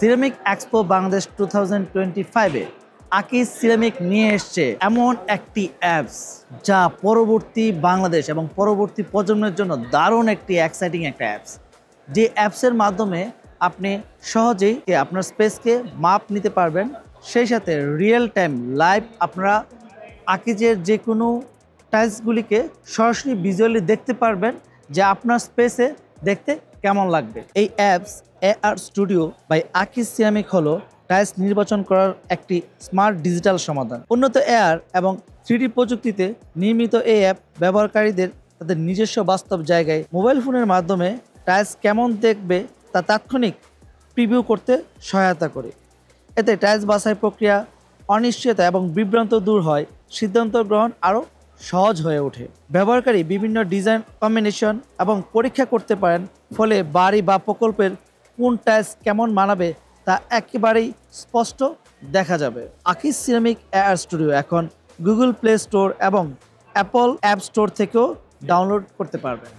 Ceramic expo Bangladesh 2025-এ Akij ceramic নিয়ে এসছে এমন একটি অ্যাপস যা পরবর্তী বাংলাদেশ এবং পরবর্তী প্রজন্মের জন্য দারুণ একটি এক্সাইটিং একটা অ্যাপস। যে অ্যাপসের মাধ্যমে আপনি সহজেই আপনার স্পেসকে মাপ নিতে পারবেন, সেই সাথে রিয়েল টাইম লাইভ আপনারা আকিজের যে কোনো টাইলসগুলিকে সরাসরি ভিজুয়ালি দেখতে পারবেন যে আপনার স্পেসে দেখতে কেমন লাগবে। এই apps AR studio by Akij ceramic হলো টাইলস নির্বাচন করার একটি স্মার্ট ডিজিটাল সমাধান। উন্নত এআর এবং 3D প্রযুক্তিতে নির্মিত এই অ্যাপ ব্যবহারকারীদের তাদের নিজস্ব বাস্তব জায়গায় মোবাইল ফোনের মাধ্যমে টাইলস কেমন দেখবে তা তাৎক্ষণিক প্রিভিউ করতে সহায়তা করে। এতে টাইলস বাছাই প্রক্রিয়া, অনিশ্চয়তা এবং বিভ্রান্ত দূর হয়, সিদ্ধান্ত গ্রহণ আরও সহজ হয়ে ওঠে। ব্যবহারকারী বিভিন্ন ডিজাইন কম্বিনেশন এবং পরীক্ষা করতে পারেন, ফলে বাড়ি বা প্রকল্পের কোন টাইলস কেমন মানাবে তা একেবারেই স্পষ্ট দেখা যাবে। আকিজ সিরামিক এআর স্টুডিও এখন গুগল প্লে স্টোর এবং অ্যাপল অ্যাপ স্টোর থেকেও ডাউনলোড করতে পারবেন।